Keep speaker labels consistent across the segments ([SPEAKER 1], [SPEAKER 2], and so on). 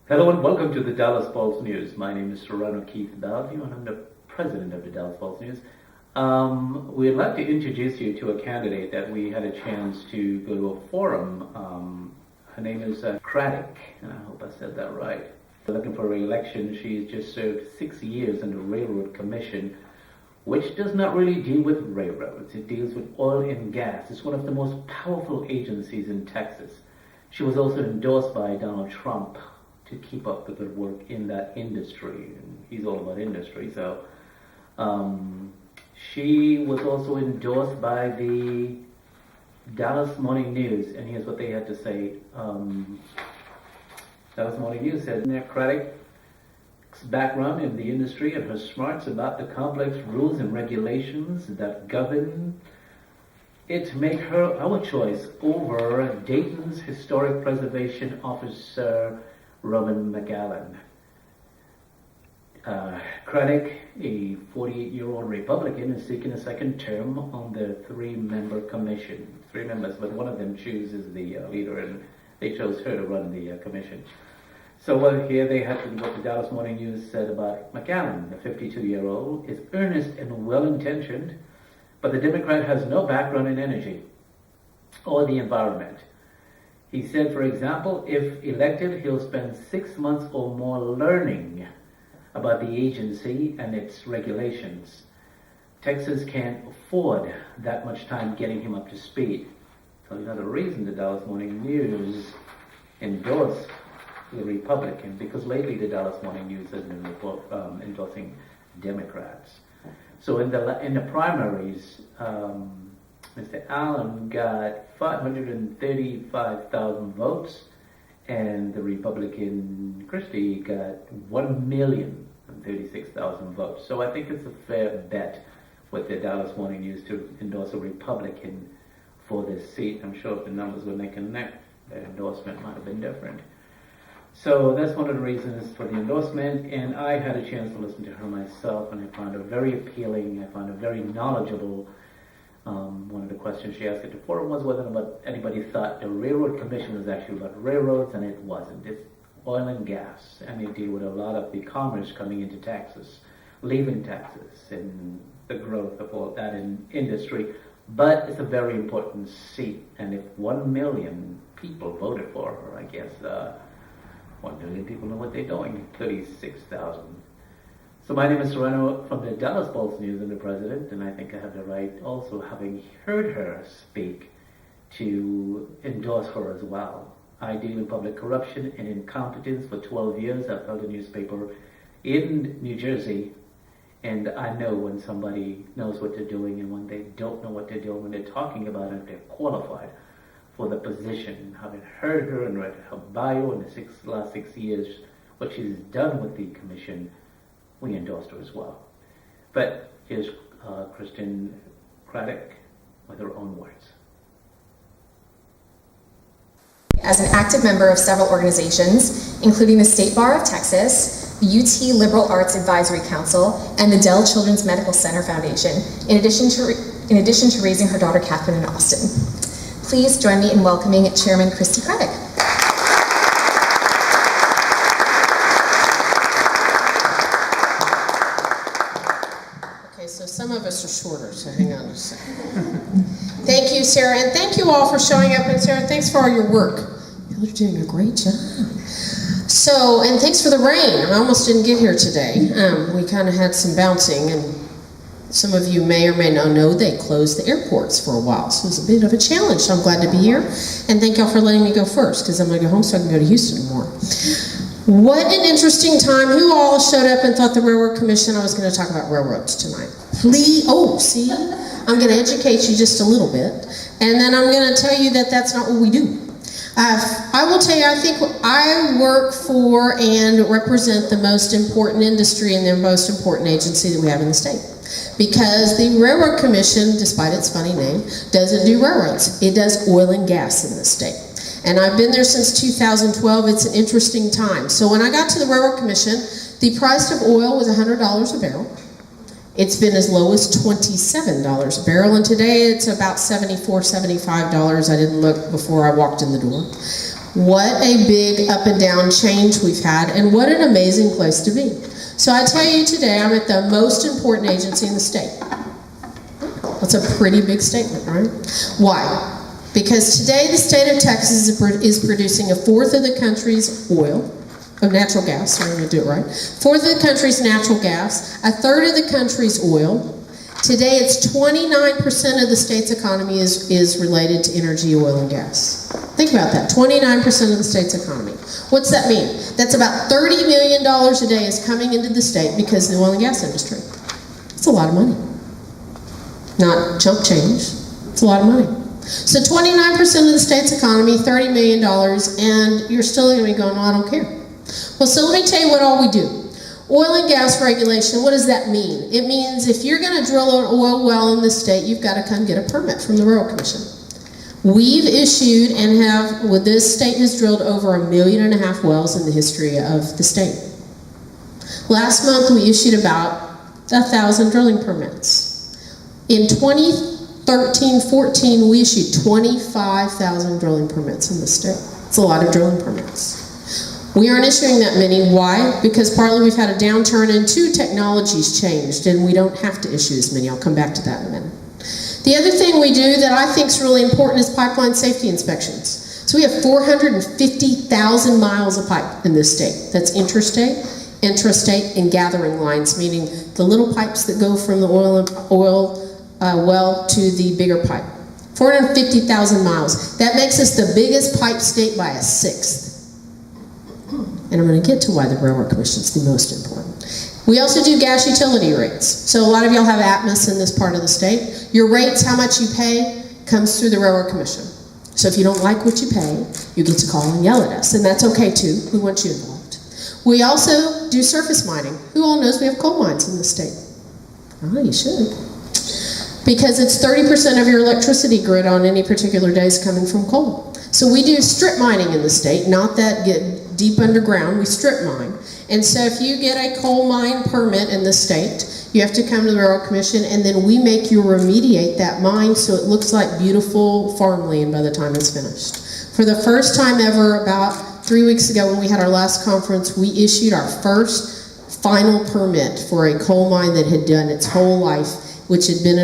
[SPEAKER 1] Hello and welcome to the Dallas Pulse News. My name is Sirrano Keith Baldeo and I'm the president of the Dallas Pulse News. We'd like to introduce you to a candidate that we had a chance to go to a forum. Her name is Craddick, and I hope I said that right. We're looking for re-election. She's just served 6 years in the Railroad Commission, which does not really deal with railroads. It deals with oil and gas. It's one of the most powerful agencies in Texas. She was also endorsed by Donald Trump to keep up the good work in that industry. And he's all about industry. So she was also endorsed by the Dallas Morning News, and here's what they had to say. Dallas Morning News said, Craddick's background in the industry and her smarts about the complex rules and regulations that govern it make her our choice over Dayton's Historic Preservation Officer, Roman McAllen. Craddick, a 48-year-old Republican, is seeking a second term on the three-member commission. 3 members, but one of them chooses the leader, and they chose her to run the commission. So here they had to what the Dallas Morning News said about McAllen. The 52-year-old is earnest and well-intentioned, but the Democrat has no background in energy or the environment. He said, for example, if elected, he'll spend 6 months or more learning about the agency and its regulations. Texas can't afford that much time getting him up to speed. So another reason the Dallas Morning News endorsed the Republican, because lately the Dallas Morning News has been endorsing Democrats. So in the primaries, Mr. Allen got 535,000 votes, and the Republican Christi got 1,036,000 votes. So I think it's a fair bet with the Dallas Morning News to endorse a Republican for this seat. I'm sure if the numbers were neck and neck, the endorsement might have been different. So that's one of the reasons for the endorsement, and I had a chance to listen to her myself, and I found her very appealing. I found her very knowledgeable. One of the questions she asked at the forum was whether anybody thought the Railroad Commission was actually about railroads, and it wasn't. It's oil and gas, and they deal with a lot of the commerce coming into Texas, leaving Texas, and the growth of all that in industry. But it's a very important seat, and if 1 million people voted for her, I guess 1 million people know what they're doing, 36,000. So my name is Sirrano from the Dallas Pulse News and the President, and I think I have the right, also having heard her speak, to endorse her as well. I deal in public corruption and incompetence for 12 years. I've held a newspaper in New Jersey, and I know when somebody knows what they're doing and when they don't know what they're doing, when they're talking about it, they're qualified for the position. Having heard her and read her bio in the last 6 years, what she's done with the commission, we endorsed her as well. But here's Christi Craddick with her own words.
[SPEAKER 2] As an active member of several organizations, including the State Bar of Texas, the UT Liberal Arts Advisory Council, and the Dell Children's Medical Center Foundation, in addition to raising her daughter Catherine in Austin. Please join me in welcoming Chairman Christi Craddick.
[SPEAKER 3] Okay, so some of us are shorter, so hang on a second. Thank you, Sarah, and thank you all for showing up. And Sarah, thanks for all your work. You're doing a great job. So, and thanks for the rain. I almost didn't get here today. We kind of had some bouncing, and some of you may or may not know they closed the airports for a while, so it was a bit of a challenge. So I'm glad to be here, and thank y'all for letting me go first, because I'm going to go home so I can go to Houston more. What an interesting time. Who all showed up and thought the Railroad Commission, I was going to talk about railroads tonight. Please, oh, see, I'm going to educate you just a little bit, and then I'm going to tell you that that's not what we do. I will tell you, I think I work for and represent the most important industry and the most important agency that we have in the state. Because the Railroad Commission, despite its funny name, doesn't do railroads. It does oil and gas in the state. And I've been there since 2012. It's an interesting time. So when I got to the Railroad Commission, the price of oil was $100 a barrel. It's been as low as $27 a barrel, and today it's about $74, $75. I didn't look before I walked in the door. What a big up and down change we've had, and what an amazing place to be. So I tell you today, I'm at the most important agency in the state. That's a pretty big statement, right? Why? Because today the state of Texas is producing a fourth of the country's oil, of natural gas, so I'm going to do it right. Fourth of the country's natural gas, a third of the country's oil. Today it's 29% of the state's economy is related to energy, oil, and gas. Think about that, 29% of the state's economy. What's that mean? That's about $30 million a day is coming into the state because of the oil and gas industry. It's a lot of money. Not chump change, it's a lot of money. So 29% of the state's economy, $30 million, and you're still going to be going, oh, I don't care. Well, so let me tell you what all we do. Oil and gas regulation, what does that mean? It means if you're going to drill an oil well in the state, you've got to come get a permit from the Railroad Commission. We've issued and have, well, this state has drilled over 1.5 million wells in the history of the state. Last month we issued about 1,000 drilling permits. In 2013-14 we issued 25,000 drilling permits in the state. It's a lot of drilling permits. We aren't issuing that many. Why? Because partly we've had a downturn and two, technology's changed and we don't have to issue as many. I'll come back to that in a minute. The other thing we do that I think is really important is pipeline safety inspections. So we have 450,000 miles of pipe in this state. That's interstate, intrastate, and gathering lines, meaning the little pipes that go from the oil well to the bigger pipe. 450,000 miles. That makes us the biggest pipe state by a sixth. And I'm going to get to why the Railroad Commission is the most important. We also do gas utility rates. So a lot of y'all have Atmos in this part of the state. Your rates, how much you pay, comes through the Railroad Commission. So if you don't like what you pay, you get to call and yell at us. And that's okay too. We want you involved. We also do surface mining. Who all knows we have coal mines in the state? Oh, you should. Because it's 30% of your electricity grid on any particular day is coming from coal. So we do strip mining in the state, not that get deep underground, we strip mine. And so if you get a coal mine permit in the state, you have to come to the Railroad Commission and then we make you remediate that mine so it looks like beautiful farmland by the time it's finished. For the first time ever, about 3 weeks ago when we had our last conference, we issued our first final permit for a coal mine that had done its whole life, which had been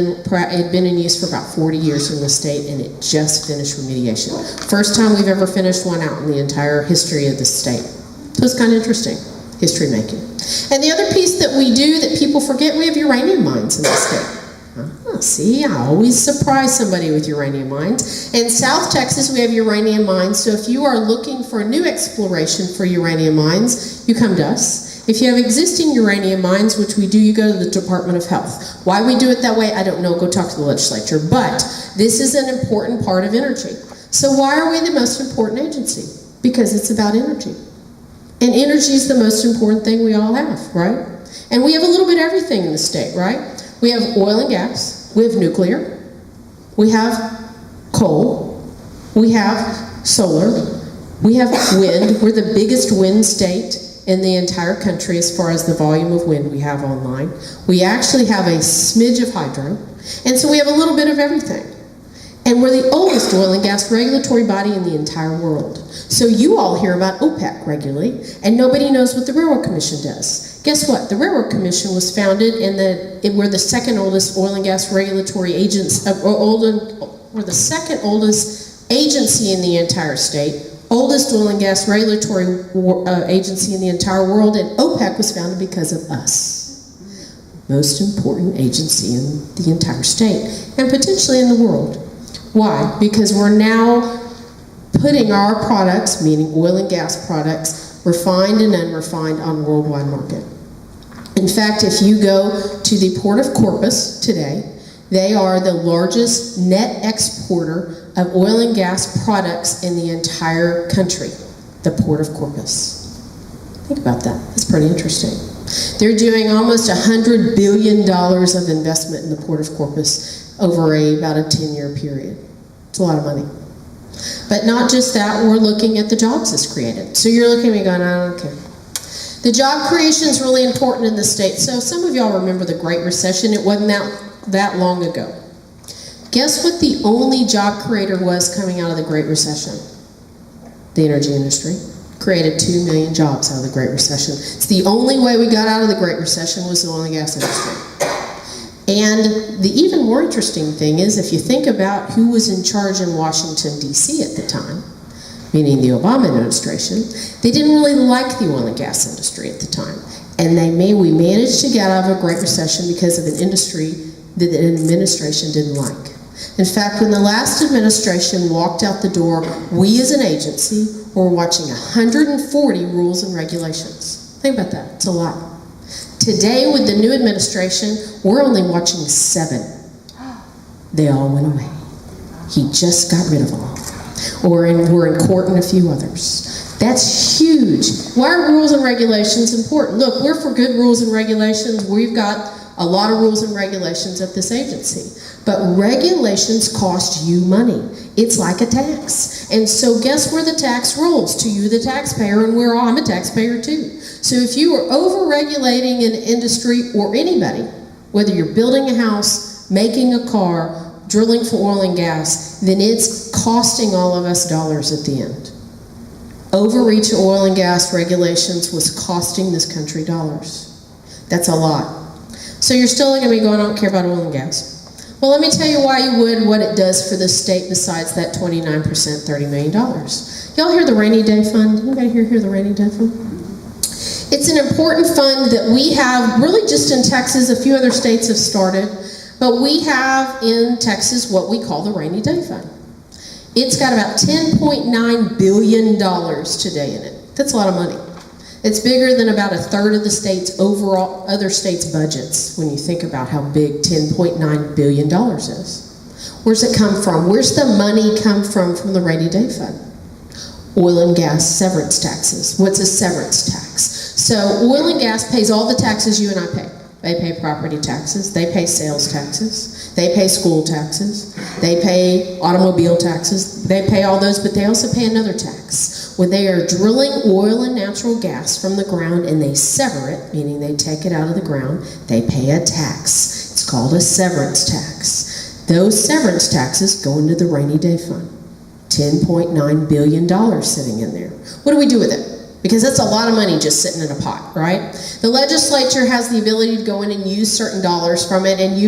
[SPEAKER 3] in use for about 40 years in the state, and it just finished remediation. First time we've ever finished one out in the entire history of the state. So it's kind of interesting, history making. And the other piece that we do that people forget, we have uranium mines in the state. See, I always surprise somebody with uranium mines. In South Texas, we have uranium mines, so if you are looking for a new exploration for uranium mines, you come to us. If you have existing uranium mines, which we do, you go to the Department of Health. Why we do it that way, I don't know. Go talk to the legislature. But this is an important part of energy. So why are we the most important agency? Because it's about energy. And energy is the most important thing we all have, right? And we have a little bit of everything in the state, right? We have oil and gas. We have nuclear. We have coal. We have solar. We have wind. We're the biggest wind state in the entire country as far as the volume of wind we have online. We actually have a smidge of hydro, and so we have a little bit of everything. And we're the oldest oil and gas regulatory body in the entire world. So you all hear about OPEC regularly, and nobody knows what the Railroad Commission does. Guess what? The Railroad Commission was founded we're the second oldest oil and gas regulatory agency, we're the second oldest agency in the entire state, oldest oil and gas regulatory agency in the entire world, and OPEC was founded because of us. Most important agency in the entire state, and potentially in the world. Why? Because we're now putting our products, meaning oil and gas products, refined and unrefined, on the worldwide market. In fact, if you go to the Port of Corpus today, they are the largest net exporter of oil and gas products in the entire country, the Port of Corpus. Think about that. That's pretty interesting. They're doing almost $100 billion of investment in the Port of Corpus over about a 10-year period. It's a lot of money. But not just that, we're looking at the jobs it's created. So you're looking at me going, I don't care. The job creation is really important in the state. So some of y'all remember the Great Recession. It wasn't that long ago. Guess what the only job creator was coming out of the Great Recession? the energy industry, created 2 million jobs out of the Great Recession. It's the only way we got out of the Great Recession was the oil and gas industry. And the even more interesting thing is, if you think about who was in charge in Washington, D.C. at the time, meaning the Obama administration, they didn't really like the oil and gas industry at the time. And we managed to get out of a Great Recession because of an industry that the administration didn't like. In fact, when the last administration walked out the door, we as an agency were watching 140 rules and regulations. Think about that, it's a lot. Today, with the new administration, we're only watching 7. They all went away. He just got rid of them all. We're in court and a few others. That's huge. Why are rules and regulations important? Look, we're for good rules and regulations. We've got a lot of rules and regulations at this agency. But regulations cost you money. It's like a tax. And so guess where the tax rolls? To you, the taxpayer, and I'm a taxpayer too. So if you are over-regulating an industry or anybody, whether you're building a house, making a car, drilling for oil and gas, then it's costing all of us dollars at the end. Overreach of oil and gas regulations was costing this country dollars. That's a lot. So you're still going to be going, I don't care about oil and gas. Well, let me tell you why you would, what it does for the state besides that 29%, $30 million. Y'all hear the rainy day fund? Anybody hear the rainy day fund? It's an important fund that we have really just in Texas. A few other states have started. But we have in Texas what we call the rainy day fund. It's got about $10.9 billion today in it. That's a lot of money. It's bigger than about 1/3 of the state's overall, other states' budgets when you think about how big $10.9 billion is. Where's it come from? Where's the money come from the rainy day fund? Oil and gas severance taxes. What's a severance tax? So oil and gas pays all the taxes you and I pay. They pay property taxes, they pay sales taxes, they pay school taxes, they pay automobile taxes, they pay all those, but they also pay another tax. When they are drilling oil and natural gas from the ground and they sever it, meaning they take it out of the ground, they pay a tax. It's called a severance tax. Those severance taxes go into the rainy day fund. $10.9 billion sitting in there. What do we do with it? Because that's a lot of money just sitting in a pot, right? The legislature has the ability to go in and use certain dollars from it, and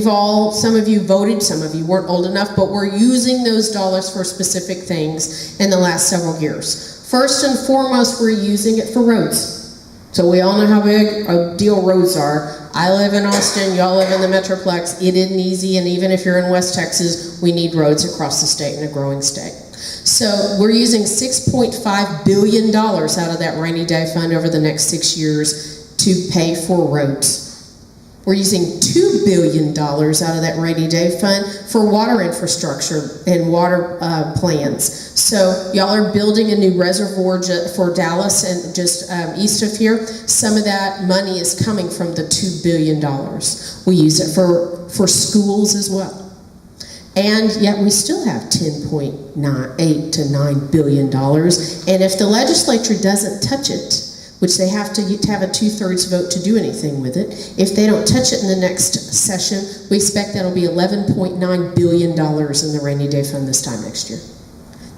[SPEAKER 3] some of you voted, some of you weren't old enough, but we're using those dollars for specific things in the last several years. First and foremost, we're using it for roads. So we all know how big a deal roads are. I live in Austin, y'all live in the Metroplex. It isn't easy, and even if you're in West Texas, we need roads across the state and a growing state. So we're using $6.5 billion out of that rainy day fund over the next 6 years to pay for roads. We're using $2 billion out of that rainy day fund for water infrastructure and water plans. So y'all are building a new reservoir for Dallas and just east of here. Some of that money is coming from the $2 billion. We use it for schools as well. And yet we still have $10.8 to $9 billion. And if the legislature doesn't touch it, which they have to have a 2/3 vote to do anything with it, if they don't touch it in the next session, we expect that'll be $11.9 billion in the rainy day fund this time next year.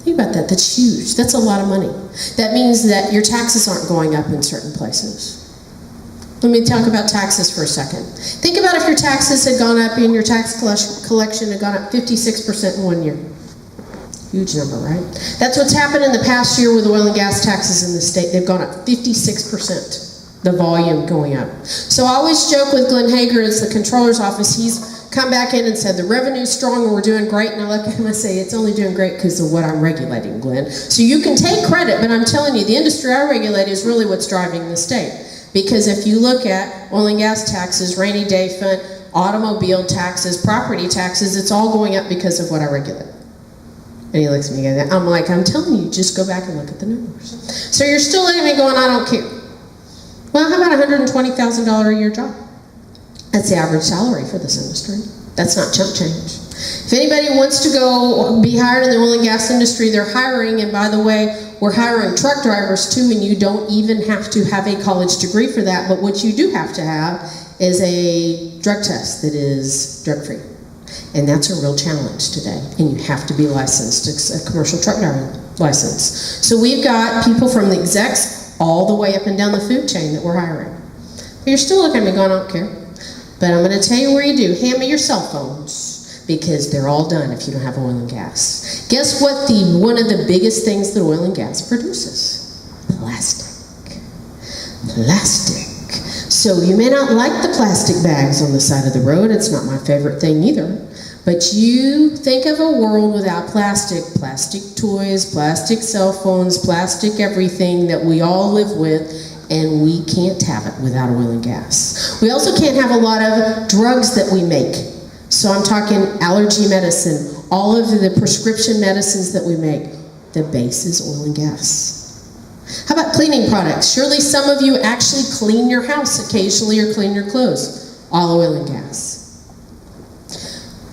[SPEAKER 3] Think about that, that's huge. That's a lot of money. That means that your taxes aren't going up in certain places. Let me talk about taxes for a second. Think about if your taxes had gone up and your tax collection had gone up 56% in 1 year. Huge number, right? That's what's happened in the past year with oil and gas taxes in the state. They've gone up 56%, the volume going up. So I always joke with Glenn Hager as the controller's office. He's come back in and said, the revenue's strong and we're doing great. And I look at him and I say, it's only doing great because of what I'm regulating, Glenn. So you can take credit, but I'm telling you, the industry I regulate is really what's driving the state. Because if you look at oil and gas taxes, rainy day fund, automobile taxes, property taxes, it's all going up because of what I regulate. And he looks at me and I'm like, I'm telling you, just go back and look at the numbers. So you're still looking at me going, I don't care. Well, how about a $120,000 a year job? That's the average salary for this industry. That's not chump change. If anybody wants to go be hired in the oil and gas industry, they're hiring, and by the way, we're hiring truck drivers too, and you don't even have to have a college degree for that, but what you do have to have is a drug test that is drug-free. And that's a real challenge today, and you have to be licensed as a commercial truck driver. license. So we've got people from the execs all the way up and down the food chain that we're hiring. But you're still looking at me going, I don't care. But I'm going to tell you where you do. Hand me your cell phones, because they're all done if you don't have oil and gas. Guess what one of the biggest things that oil and gas produces? Plastic. Plastic. So you may not like the plastic bags on the side of the road. It's not my favorite thing either. But you think of a world without plastic. Plastic toys, plastic cell phones, plastic everything that we all live with, and we can't have it without oil and gas. We also can't have a lot of drugs that we make. So I'm talking allergy medicine, all of the prescription medicines that we make. The base is oil and gas. How about cleaning products? Surely some of you actually clean your house occasionally or clean your clothes. All oil and gas.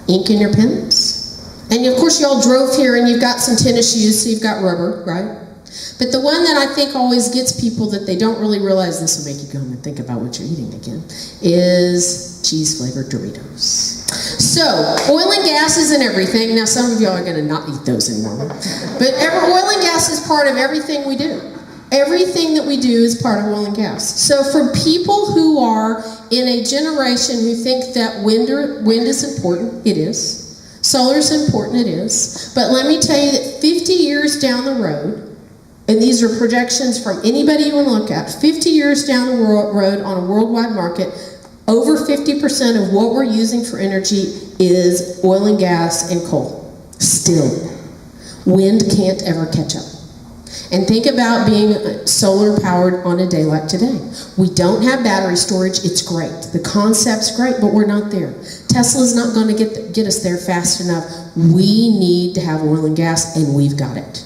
[SPEAKER 3] Ink in your pens. And of course you all drove here and you've got some tennis shoes, so you've got rubber, right? But the one that I think always gets people that they don't really realize, this will make you go home and think about what you're eating again, is cheese-flavored Doritos. So, oil and gas is in everything. Now, some of y'all are going to not eat those anymore. But oil and gas is part of everything we do. Everything that we do is part of oil and gas. So for people who are in a generation who think that wind is important, it is. Solar is important, it is. But let me tell you that 50 years down the road, and these are projections from anybody you want to look at, 50 years down the road on a worldwide market, over 50% of what we're using for energy is oil and gas and coal. Still. Wind can't ever catch up. And think about being solar powered on a day like today. We don't have battery storage. It's great. The concept's great, but we're not there. Tesla's not going to get us there fast enough. We need to have oil and gas, and we've got it.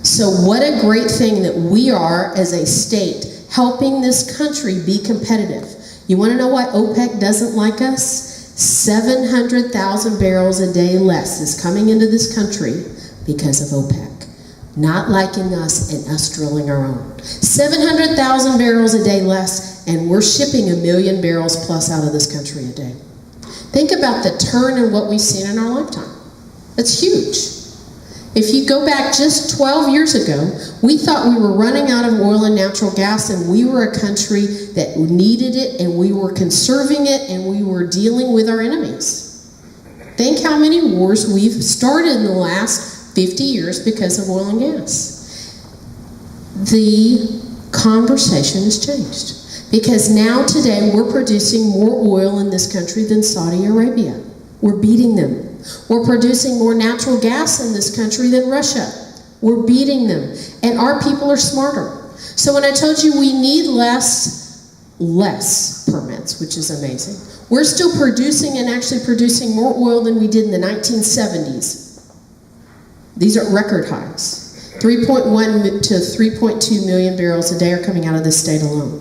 [SPEAKER 3] So what a great thing that we are as a state helping this country be competitive. You want to know why OPEC doesn't like us? 700,000 barrels a day less is coming into this country because of OPEC. Not liking us and us drilling our own. 700,000 barrels a day less, and we're shipping 1 million barrels plus out of this country a day. Think about the turn in what we've seen in our lifetime. That's huge. If you go back just 12 years ago, we thought we were running out of oil and natural gas, and we were a country that needed it, and we were conserving it, and we were dealing with our enemies. Think how many wars we've started in the last 50 years because of oil and gas. The conversation has changed. Because now today we're producing more oil in this country than Saudi Arabia. We're beating them. We're producing more natural gas in this country than Russia. We're beating them. And our people are smarter. So when I told you we need less permits, which is amazing, we're still producing and actually producing more oil than we did in the 1970s. These are record highs. 3.1 to 3.2 million barrels a day are coming out of this state alone.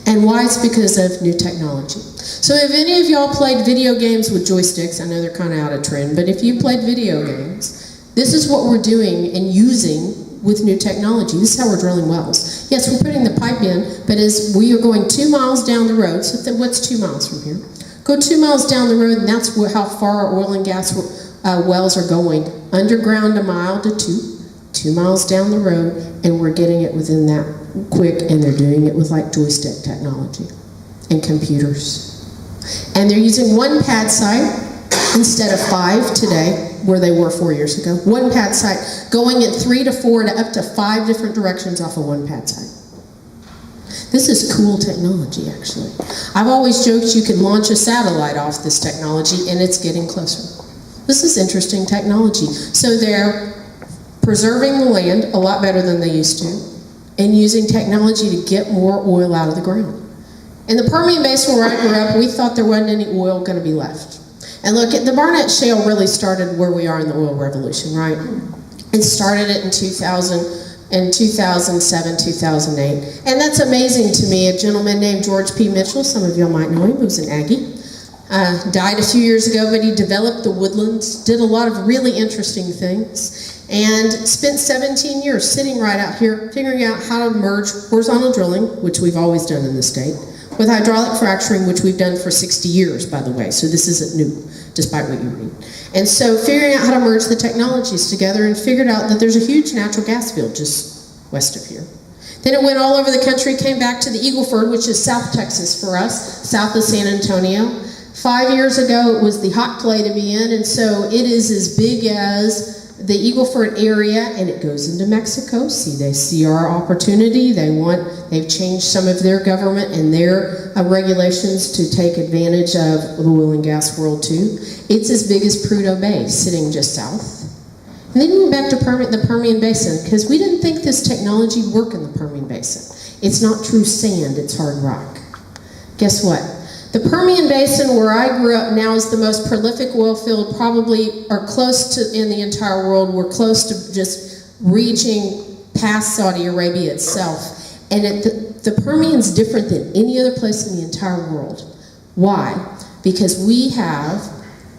[SPEAKER 3] And why? It's because of new technology. So if any of y'all played video games with joysticks, I know they're kind of out of trend, but if you played video games, this is what we're doing and using with new technology. This is how we're drilling wells. Yes, we're putting the pipe in, but as we are going 2 miles down the road, so what's 2 miles from here? Go 2 miles down the road, and that's how far our oil and gas wells are going. Underground 1 mile to 2 miles down the road, and we're getting it within that quick, and they're doing it with like joystick technology and computers. And they're using 1 pad site instead of 5 today, where they were 4 years ago. 1 pad site, going in 3 to 4 to up to 5 different directions off of 1 pad site. This is cool technology, actually. I've always joked you can launch a satellite off this technology, and it's getting closer. This is interesting technology. So they're preserving the land a lot better than they used to, and using technology to get more oil out of the ground. In the Permian Basin where I grew up, we thought there wasn't any oil going to be left. And look, the Barnett Shale really started where we are in the oil revolution, right? It started it in 2007, 2008. And that's amazing to me. A gentleman named George P. Mitchell, some of y'all might know him, who's an Aggie. Died a few years ago, but he developed the woodlands, did a lot of really interesting things, and spent 17 years sitting right out here figuring out how to merge horizontal drilling, which we've always done in the state, with hydraulic fracturing, which we've done for 60 years, by the way, so this isn't new, despite what you read. And so figuring out how to merge the technologies together, and figured out that there's a huge natural gas field just west of here. Then it went all over the country, came back to the Eagle Ford, which is South Texas for us, south of San Antonio. 5 years ago, it was the hot play to be in, and so it is as big as the Eagle Ford area, and it goes into Mexico. They see our opportunity. They've changed some of their government and their regulations to take advantage of the oil and gas world too. It's as big as Prudhoe Bay, sitting just south. And then we went back to the Permian Basin, because we didn't think this technology would work in the Permian Basin. It's not true sand, it's hard rock. Guess what? The Permian Basin, where I grew up now, is the most prolific oil field probably, or close to, in the entire world. We're close to just reaching past Saudi Arabia itself. And the Permian's different than any other place in the entire world. Why? Because we have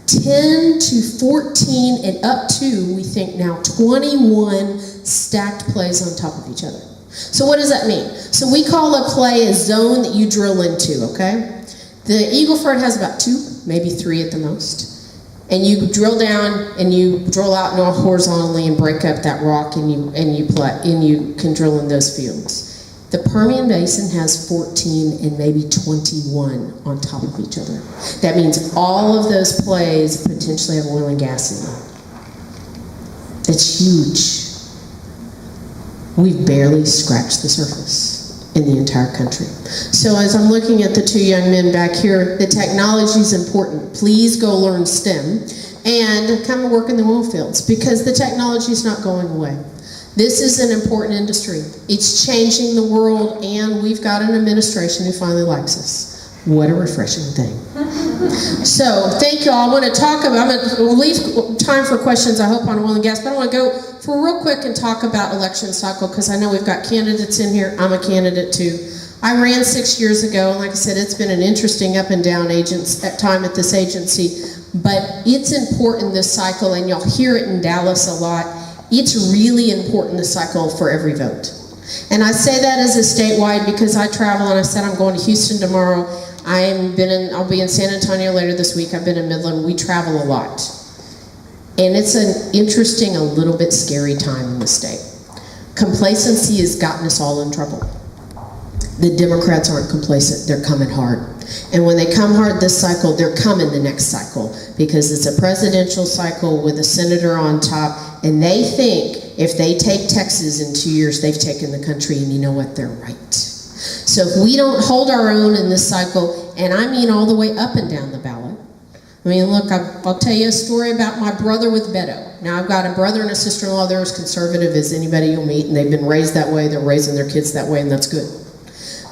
[SPEAKER 3] 10 to 14 and up to, we think now, 21 stacked plays on top of each other. So what does that mean? So we call a play a zone that you drill into, okay? The Eagle Ford has about 2, maybe 3 at the most. And you drill down and you drill out horizontally and break up that rock, and you can drill in those fields. The Permian Basin has 14 and maybe 21 on top of each other. That means all of those plays potentially have oil and gas in them. That's huge. We've barely scratched the surface in the entire country. So as I'm looking at the 2 young men back here, the technology is important. Please go learn STEM and come and work in the oil fields, because the technology is not going away. This is an important industry. It's changing the world, and we've got an administration who finally likes us. What a refreshing thing. So, thank you all. I'm going to leave time for questions, I hope, on oil and gas, but I want to go for real quick and talk about election cycle, because I know we've got candidates in here. I'm a candidate too. I ran 6 years ago, and like I said, it's been an interesting up and down time at this agency, but it's important this cycle, and you'll hear it in Dallas a lot. It's really important this cycle for every vote. And I say that as a statewide because I travel, and I said I'm going to Houston tomorrow. I'll be in San Antonio later this week. I've been in Midland. We travel a lot. And it's an interesting, a little bit scary time in the state. Complacency has gotten us all in trouble. The Democrats aren't complacent, they're coming hard. And when they come hard this cycle, they're coming the next cycle, because it's a presidential cycle with a senator on top, and they think if they take Texas in 2 years, they've taken the country, and you know what, they're right. So if we don't hold our own in this cycle, and I mean all the way up and down the ballot. I mean, look, I'll tell you a story about my brother with Beto. Now, I've got a brother and a sister-in-law. They're as conservative as anybody you'll meet, and they've been raised that way. They're raising their kids that way, and that's good.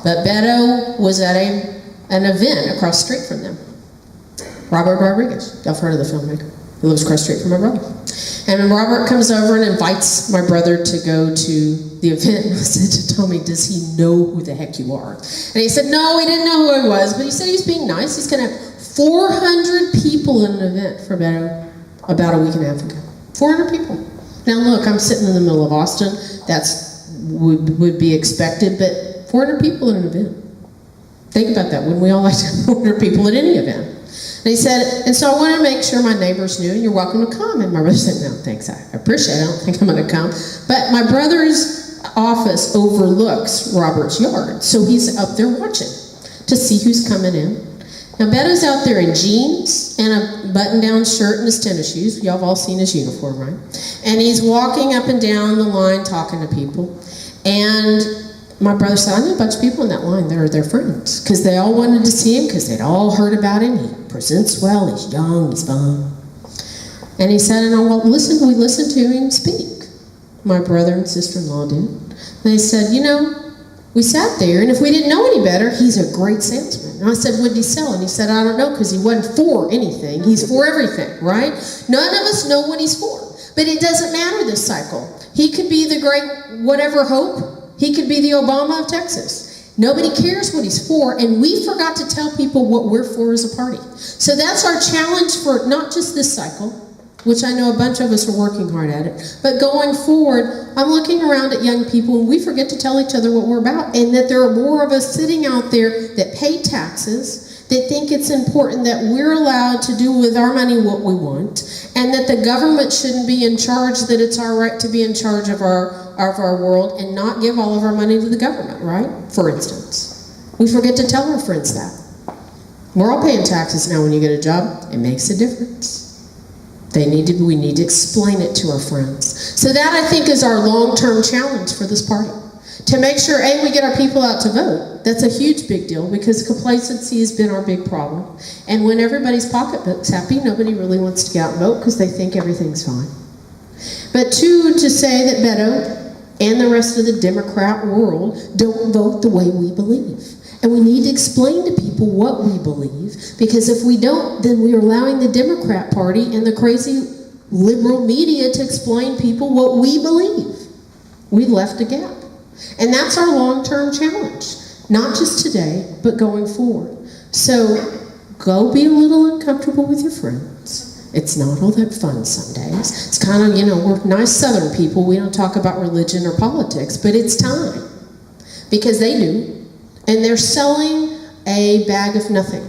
[SPEAKER 3] But Beto was at an event across the street from them. Robert Rodriguez. Y'all have heard of the filmmaker. He lives across the street from my brother. And when Robert comes over and invites my brother to go to the event, I said to Tommy, does he know who the heck you are? And he said, no, he didn't know who I was, but he said he was being nice. He's going to have 400 people in an event for Beto about a week and a half ago. 400 people. Now look, I'm sitting in the middle of Austin. That's would be expected, but 400 people at an event. Think about that. Wouldn't we all like to have 400 people at any event? And he said, and so I wanted to make sure my neighbors knew, and you're welcome to come. And my brother said, no, thanks, I appreciate it. I don't think I'm going to come. But my brother's office overlooks Robert's yard, so he's up there watching to see who's coming in. Now, Beto's out there in jeans and a button-down shirt and his tennis shoes. Y'all have all seen his uniform, right? And he's walking up and down the line talking to people. And my brother said, I know a bunch of people in that line. They're their friends, because they all wanted to see him, because they'd all heard about him. He presents well, he's young, he's fun. And he said, and we listened to him speak. My brother and sister-in-law did. And they said, you know, we sat there, and if we didn't know any better, he's a great salesman. And I said, what did he sell? And he said, I don't know, because he wasn't for anything. He's for everything, right? None of us know what he's for. But it doesn't matter this cycle. He could be the great whatever hope. He could be the Obama of Texas. Nobody cares what he's for, and we forgot to tell people what we're for as a party. So that's our challenge for not just this cycle, which I know a bunch of us are working hard at it. But going forward, I'm looking around at young people and we forget to tell each other what we're about, and that there are more of us sitting out there that pay taxes, that think it's important that we're allowed to do with our money what we want, and that the government shouldn't be in charge, that it's our right to be in charge of our world and not give all of our money to the government, right? For instance. We forget to tell our friends that. We're all paying taxes now when you get a job. It makes a difference. We need to explain it to our friends. So that, I think, is our long-term challenge for this party. To make sure, A, we get our people out to vote. That's a huge big deal, because complacency has been our big problem. And when everybody's pocketbook's happy, nobody really wants to get out and vote because they think everything's fine. But two, to say that Beto and the rest of the Democrat world don't vote the way we believe. And we need to explain to people what we believe, because if we don't, then we're allowing the Democrat Party and the crazy liberal media to explain people what we believe. We've left a gap. And that's our long-term challenge, not just today, but going forward. So go be a little uncomfortable with your friends. It's not all that fun some days. It's kind of, we're nice Southern people. We don't talk about religion or politics, but it's time, because they do. And they're selling a bag of nothing.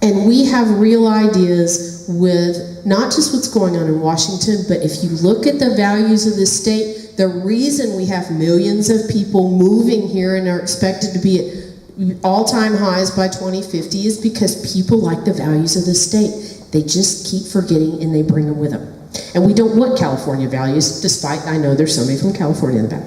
[SPEAKER 3] And we have real ideas with not just what's going on in Washington, but if you look at the values of this state, the reason we have millions of people moving here and are expected to be at all-time highs by 2050 is because people like the values of this state. They just keep forgetting, and they bring them with them. And we don't want California values, despite I know there's somebody from California in the back,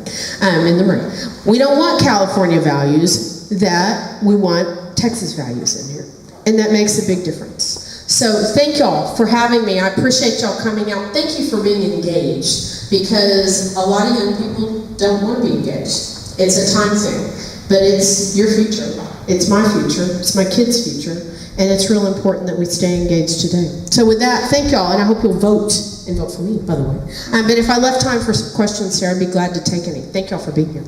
[SPEAKER 3] in the room. We don't want California values. That we want Texas values in here, and that makes a big difference. So thank y'all for having me. I appreciate y'all coming out. Thank you for being engaged, because a lot of young people don't want to be engaged. It's a time thing, but it's your future. It's my future. It's my kids' future, and it's real important that we stay engaged today. So with that, thank y'all, and I hope you'll vote, and vote for me, by the way. But if I left time for some questions, Sarah, I'd be glad to take any. Thank y'all for being here.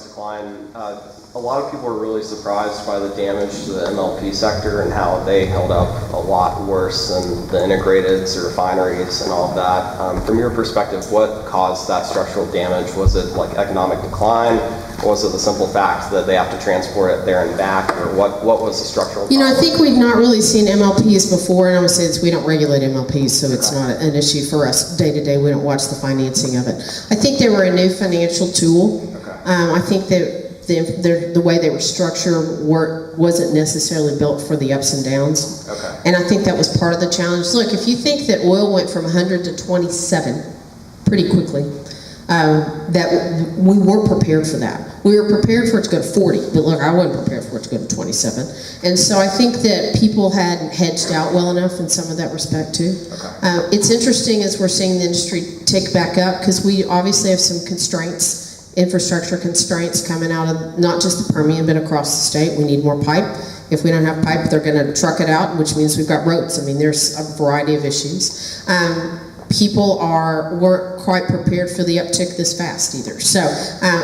[SPEAKER 4] Decline. A lot of people are really surprised by the damage to the MLP sector and how they held up a lot worse than the integrateds or refineries and all of that. From your perspective, what caused that structural damage? Was it like economic decline? Or was it the simple fact that they have to transport it there and back? Or what was the structural problem?
[SPEAKER 3] I think we've not really seen MLPs before, and I would say we don't regulate MLPs, so it's not an issue for us day to day. We don't watch the financing of it. I think they were a new financial tool. I think that the way they were structured wasn't necessarily built for the ups and downs.
[SPEAKER 4] Okay.
[SPEAKER 3] And I think that was part of the challenge. Look, if you think that oil went from 100 to 27 pretty quickly, that we weren't prepared for that. We were prepared for it to go to 40, but look, I wasn't prepared for it to go to 27. And so I think that people hadn't hedged out well enough in some of that respect too.
[SPEAKER 4] Okay.
[SPEAKER 3] It's interesting as we're seeing the industry tick back up, because we obviously have some constraints, infrastructure constraints coming out of not just the Permian, but across the state. We need more pipe. If we don't have pipe, they're going to truck it out, which means we've got roads. I mean, there's a variety of issues. People weren't quite prepared for the uptick this fast either. So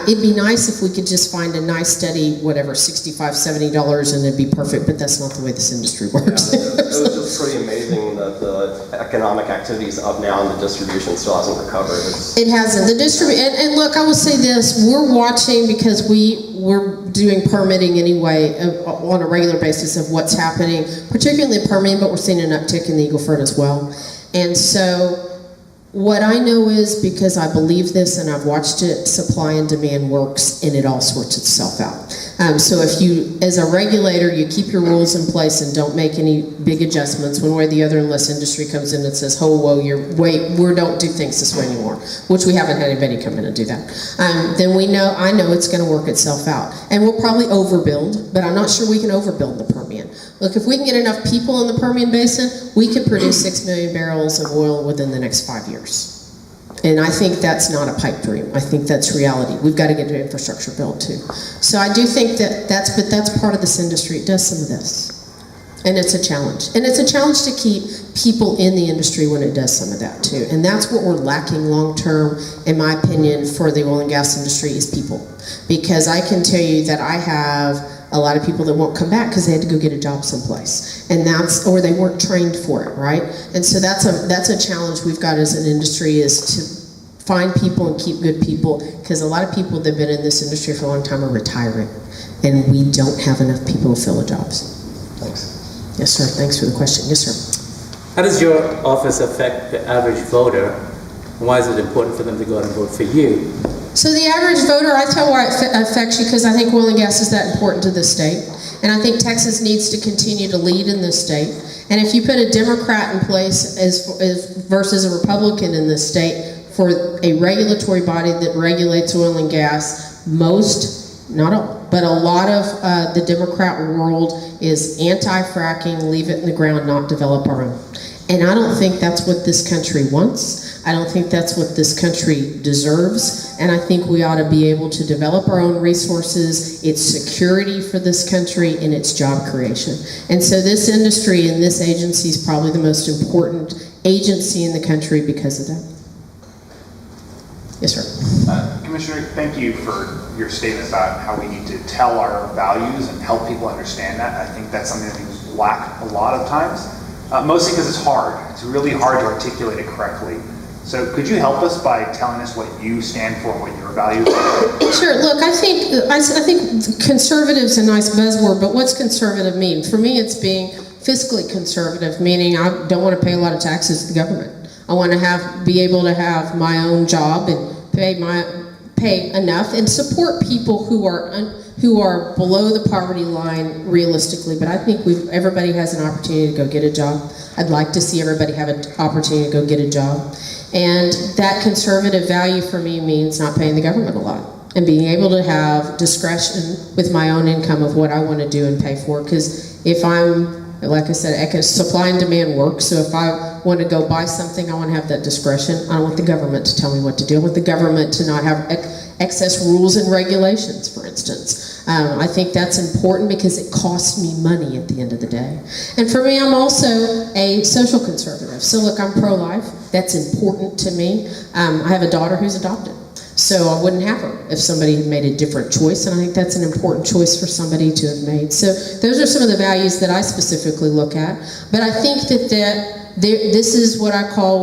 [SPEAKER 3] it'd be nice if we could just find a nice steady, whatever, $65, $70, and it'd be perfect, but that's not the way this industry works.
[SPEAKER 4] Yeah, it was just pretty amazing that the economic activity is up now and the distribution still hasn't recovered.
[SPEAKER 3] It hasn't. And look, I will say this, we're watching, because we're doing permitting anyway on a regular basis of what's happening, particularly in Permian, but we're seeing an uptick in the Eagle Ford as well. And so what I know is, because I believe this and I've watched it, supply and demand works, and it all sorts itself out. So if you, as a regulator, you keep your rules in place and don't make any big adjustments one way or the other, unless industry comes in and says, oh, whoa, we don't do things this way anymore, which we haven't had anybody come in and do that, then I know it's going to work itself out. And we'll probably overbuild, but I'm not sure we can overbuild the Permian. Look, if we can get enough people in the Permian Basin, we could produce 6 million barrels of oil within the next 5 years. And I think that's not a pipe dream. I think that's reality. We've got to get to infrastructure built too. So I do think that's part of this industry. It does some of this. And it's a challenge. And it's a challenge to keep people in the industry when it does some of that too. And that's what we're lacking long term, in my opinion, for the oil and gas industry, is people. Because I can tell you that I have a lot of people that won't come back because they had to go get a job someplace, and or they weren't trained for it, right? And so that's a challenge we've got as an industry, is to find people and keep good people, because a lot of people that have been in this industry for a long time are retiring, and we don't have enough people to fill the jobs.
[SPEAKER 4] Thanks.
[SPEAKER 3] Yes, sir. Thanks for the question. Yes, sir.
[SPEAKER 1] How does your office affect the average voter? Why is it important for them to go out and vote for you?
[SPEAKER 3] So the average voter, I tell why it affects you, because I think oil and gas is that important to the state. And I think Texas needs to continue to lead in this state. And if you put a Democrat in place versus a Republican in this state for a regulatory body that regulates oil and gas, not all, but a lot of the Democrat world is anti-fracking, leave it in the ground, not develop our own. And I don't think that's what this country wants. I don't think that's what this country deserves, and I think we ought to be able to develop our own resources. It's security for this country, and it's job creation. And so this industry and this agency is probably the most important agency in the country because of that. Yes, sir.
[SPEAKER 5] Commissioner, thank you for your statement about how we need to tell our values and help people understand that. I think that's something that we lack a lot of times, mostly because it's hard. It's really hard to articulate it correctly. So could you help us by telling us what you stand for and what your values are?
[SPEAKER 3] Sure. Look, I think conservative's a nice buzzword, but what's conservative mean? For me, it's being fiscally conservative, meaning I don't want to pay a lot of taxes to the government. I want to be able to have my own job and pay enough and support people who are below the poverty line realistically. But I think everybody has an opportunity to go get a job. I'd like to see everybody have an opportunity to go get a job. And that conservative value for me means not paying the government a lot and being able to have discretion with my own income of what I want to do and pay for. Because if like I said, supply and demand works. So if I want to go buy something, I want to have that discretion. I don't want the government to tell me what to do. I want the government to not have excess rules and regulations, for instance. I think that's important because it costs me money at the end of the day. And for me, I'm also a social conservative. So look, I'm pro-life. That's important to me. I have a daughter who's adopted. So I wouldn't have her if somebody had made a different choice, and I think that's an important choice for somebody to have made. So those are some of the values that I specifically look at. But I think this is what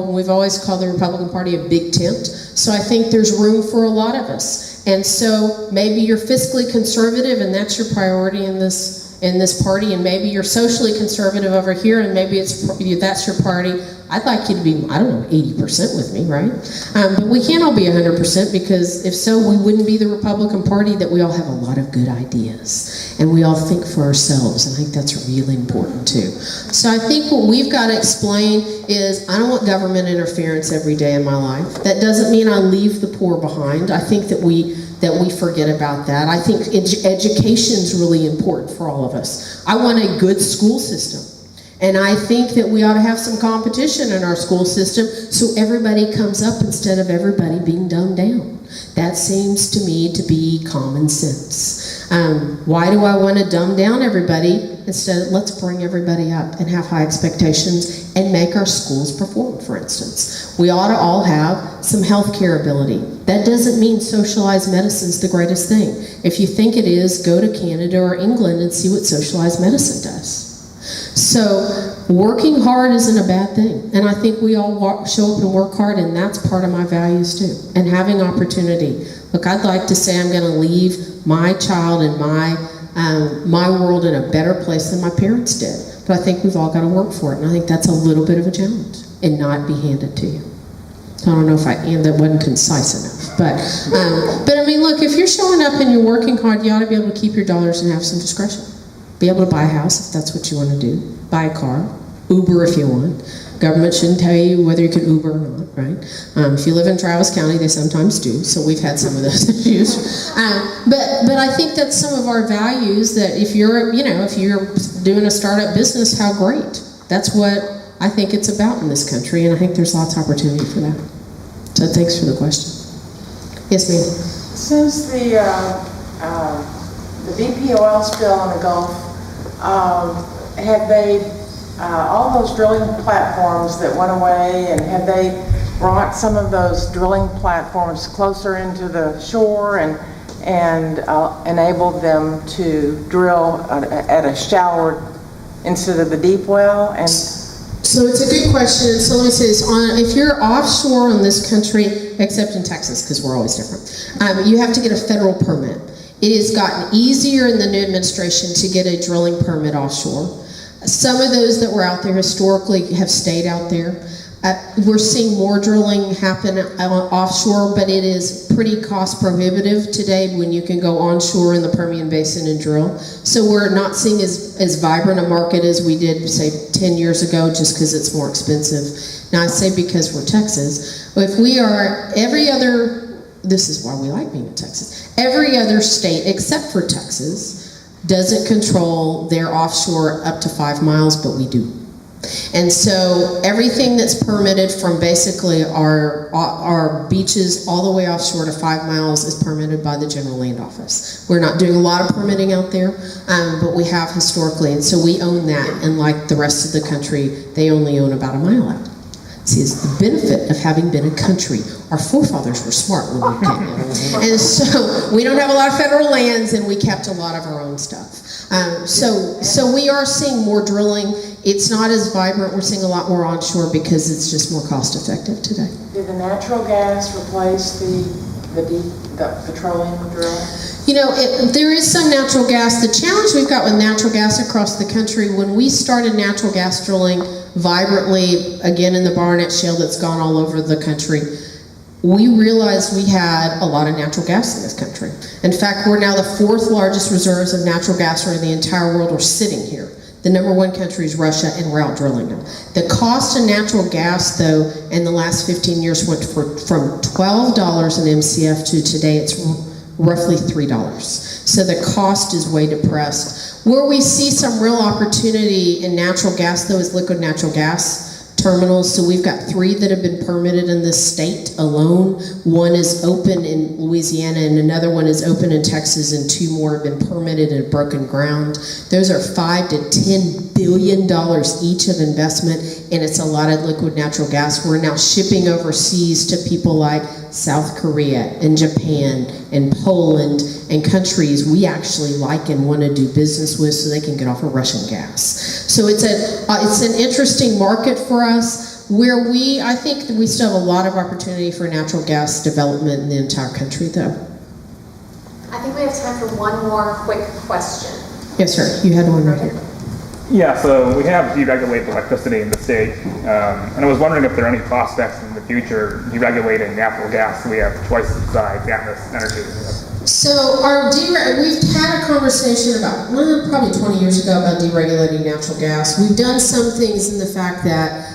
[SPEAKER 3] we've always called the Republican Party a big tent. So I think there's room for a lot of us. And so maybe you're fiscally conservative and that's your priority in this party, and maybe you're socially conservative over here and maybe that's your party. I'd like you to be, 80% with me, right? But we can't all be 100%, because if so, we wouldn't be the Republican Party that we all have a lot of good ideas and we all think for ourselves, and I think that's really important too. So I think what we've got to explain is I don't want government interference every day in my life. That doesn't mean I leave the poor behind. I think that we forget about that. I think education is really important for all of us. I want a good school system. And I think that we ought to have some competition in our school system so everybody comes up instead of everybody being dumbed down. That seems to me to be common sense. Why do I want to dumb down everybody? Instead, let's bring everybody up and have high expectations and make our schools perform, for instance. We ought to all have some healthcare ability. That doesn't mean socialized medicine's the greatest thing. If you think it is, go to Canada or England and see what socialized medicine does. So working hard isn't a bad thing, and I think we all show up and work hard, and that's part of my values too, and having opportunity. Look, I'd like to say I'm going to leave my child and my world in a better place than my parents did, but I think we've all got to work for it, and I think that's a little bit of a challenge and not be handed to you. So I don't know if that wasn't concise enough, but I mean, look, if you're showing up and you're working hard, you ought to be able to keep your dollars and have some discretion. Be able to buy a house if that's what you want to do. Buy a car. Uber if you want. Government shouldn't tell you whether you can Uber or not, right? If you live in Travis County, they sometimes do, so we've had some of those issues. But I think that's some of our values, that if you're doing a startup business, how great. That's what I think it's about in this country, and I think there's lots of opportunity for that. So thanks for the question. Yes, ma'am.
[SPEAKER 6] Since the BP oil spill in the Gulf, have they, all those drilling platforms that went away, and have they brought some of those drilling platforms closer into the shore, and and enabled them to drill at a shallower instead of the deep well. And
[SPEAKER 3] so it's a good question. So let me say this: if you're offshore in this country, except in Texas, because we're always different, you have to get a federal permit. It has gotten easier in the new administration to get a drilling permit offshore. Some of those that were out there historically have stayed out there. We're seeing more drilling happen offshore, but it is pretty cost prohibitive today when you can go onshore in the Permian Basin and drill. So we're not seeing as vibrant a market as we did, say, 10 years ago, just because it's more expensive. Now I say because we're Texas. If we are every other, this is why we like being in Texas, every other state except for Texas doesn't control their offshore up to 5 miles, but we do. And so everything that's permitted from basically our beaches all the way offshore to 5 miles is permitted by the General Land Office. We're not doing a lot of permitting out there, but we have historically, and so we own that, and like the rest of the country, they only own about a mile out. See, it's the benefit of having been a country. Our forefathers were smart when we came in. And so we don't have a lot of federal lands, and we kept a lot of our own stuff. So we are seeing more drilling. It's not as vibrant. We're seeing a lot more onshore because it's just more cost effective today.
[SPEAKER 6] did the natural gas replace the petroleum drilling?
[SPEAKER 3] You know, there is some natural gas. The challenge we've got with natural gas across the country, when we started natural gas drilling vibrantly, again in the Barnett Shale that's gone all over the country, we realized we had a lot of natural gas in this country. In fact, we're now the 4th largest reserves of natural gas in the entire world are sitting here. The number 1 country is Russia, and we're out drilling them. The cost of natural gas, though, in the last 15 years went from $12 an MCF to today it's roughly $3. So the cost is way depressed. Where we see some real opportunity in natural gas, though, is liquid natural gas terminals. So we've got 3 that have been permitted in this state alone. 1 is open in Louisiana, and another one is open in Texas, and 2 more have been permitted and broken ground. Those are $5 to $10 billion each of investment, and it's a lot of liquid natural gas. We're now shipping overseas to people like South Korea and Japan and Poland and countries we actually like and want to do business with so they can get off of Russian gas. So it's an interesting market for us where I think that we still have a lot of opportunity for natural gas development in the entire country though.
[SPEAKER 2] I think we have time for one more quick question.
[SPEAKER 3] Yes, sir. You had one right here.
[SPEAKER 7] Yeah, so we have deregulated electricity in the state, and I was wondering if there are any prospects in the future deregulating natural gas so we have twice the size Atmos energy.
[SPEAKER 3] So we've had a conversation about, probably 20 years ago about deregulating natural gas. We've done some things in the fact that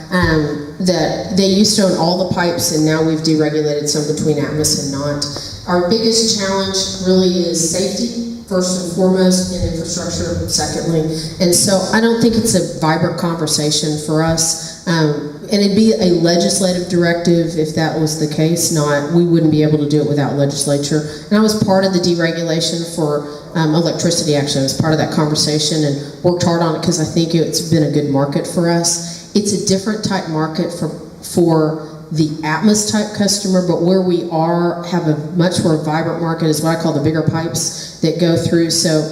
[SPEAKER 3] that they used to own all the pipes, and now we've deregulated some between Atmos and not. Our biggest challenge really is safety. First and foremost, and infrastructure secondly. And so I don't think it's a vibrant conversation for us. And it'd be a legislative directive if that was the case. We wouldn't be able to do it without legislature. And I was part of the deregulation for electricity, actually. I was part of that conversation and worked hard on it because I think it's been a good market for us. It's a different type market for the Atmos type customer, but where we have a much more vibrant market is what I call the bigger pipes that go through. So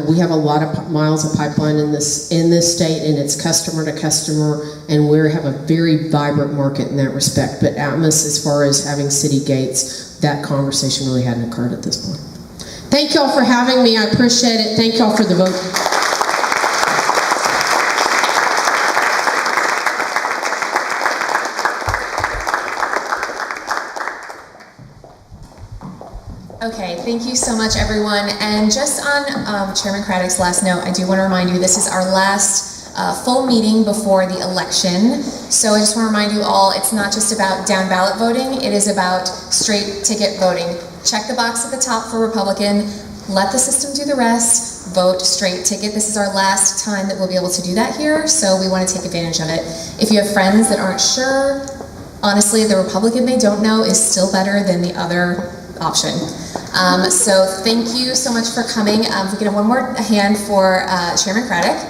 [SPEAKER 3] we have a lot of miles of pipeline in this state, and it's customer to customer, and we have a very vibrant market in that respect. But Atmos, as far as having city gates, that conversation really hadn't occurred at this point. Thank y'all for having me. I appreciate it. Thank y'all for the vote.
[SPEAKER 2] Okay, thank you so much, everyone. And just on Chairman Craddick's last note, I do want to remind you this is our last full meeting before the election. So I just want to remind you all, it's not just about down ballot voting, it is about straight ticket voting. Check the box at the top for Republican, let the system do the rest, vote straight ticket. This is our last time that we'll be able to do that here, so we want to take advantage of it. If you have friends that aren't sure, honestly, the Republican they don't know is still better than the other option. So thank you so much for coming. We can have one more hand for Chairman Craddick.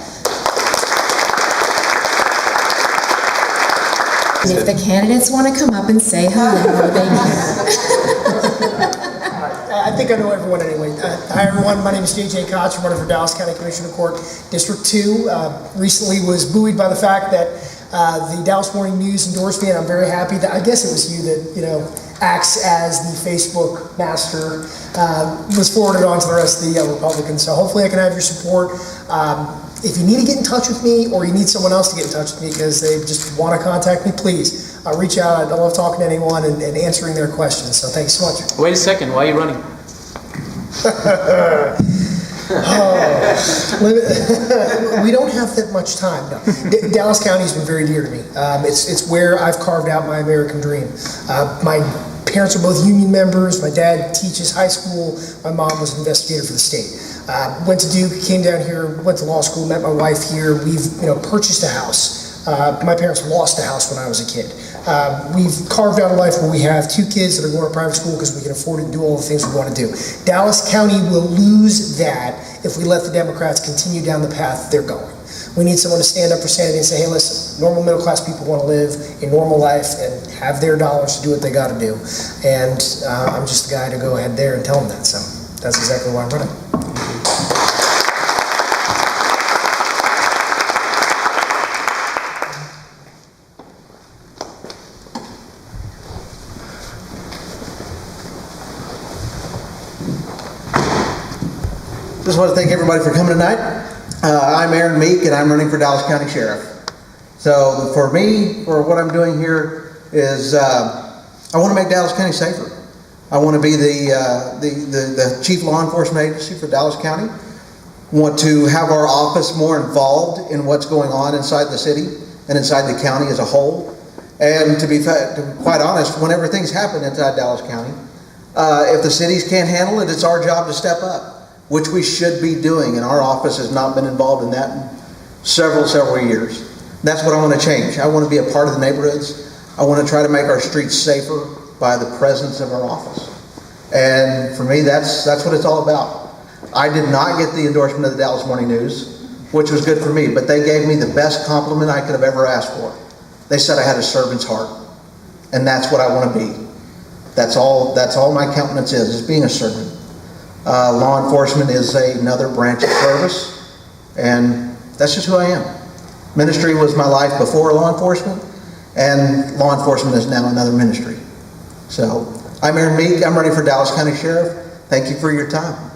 [SPEAKER 2] And if the candidates want to come up and say hello, they can.
[SPEAKER 8] I think I know everyone anyway. Hi everyone, my name is JJ Koch. I'm running for Dallas County Commissioner Court District 2. Recently was buoyed by the fact that the Dallas Morning News endorsed me, and I'm very happy that, I guess it was you that, acts as the Facebook master, was forwarded on to the rest of the Republicans. So hopefully I can have your support. If you need to get in touch with me, or you need someone else to get in touch with me because they just want to contact me, please reach out. I love talking to anyone and answering their questions. So thanks so much.
[SPEAKER 1] Wait a second, why are you running?
[SPEAKER 8] We don't have that much time. No. Dallas County has been very dear to me. It's where I've carved out my American dream. My parents are both union members. My dad teaches high school. My mom was an investigator for the state. Went to Duke, came down here, went to law school, met my wife here. We've purchased a house. My parents lost a house when I was a kid. We've carved out a life where we have 2 kids that are going to private school because we can afford to do all the things we want to do. Dallas County will lose that if we let the Democrats continue down the path they're going. We need someone to stand up for sanity and say, hey, listen, normal middle class people want to live a normal life and have their dollars to do what they got to do. And I'm just the guy to go ahead there and tell them that. So that's exactly why I'm running.
[SPEAKER 9] Just want to thank everybody for coming tonight. I'm Meek, and I'm running for Dallas County Sheriff. So for me, for what I'm doing here is I want to make Dallas County safer. I want to be the chief law enforcement agency for Dallas County. Want to have our office more involved in what's going on inside the city and inside the county as a whole. And to be quite honest, whenever things happen inside Dallas County, if the cities can't handle it, it's our job to step up, which we should be doing, and our office has not been involved in that in several years. That's what I want to change. I want to be a part of the neighborhoods. I want to try to make our streets safer by the presence of our office. And for me, that's what it's all about. I did not get the endorsement of the Dallas Morning News, which was good for me, but they gave me the best compliment I could have ever asked for. They said I had a servant's heart, and that's what I want to be. That's all my countenance is being a servant. Law enforcement is another branch of service, and that's just who I am. Ministry was my life before law enforcement, and law enforcement is now another ministry. So I'm Meek. I'm running for Dallas County Sheriff. Thank you for your time.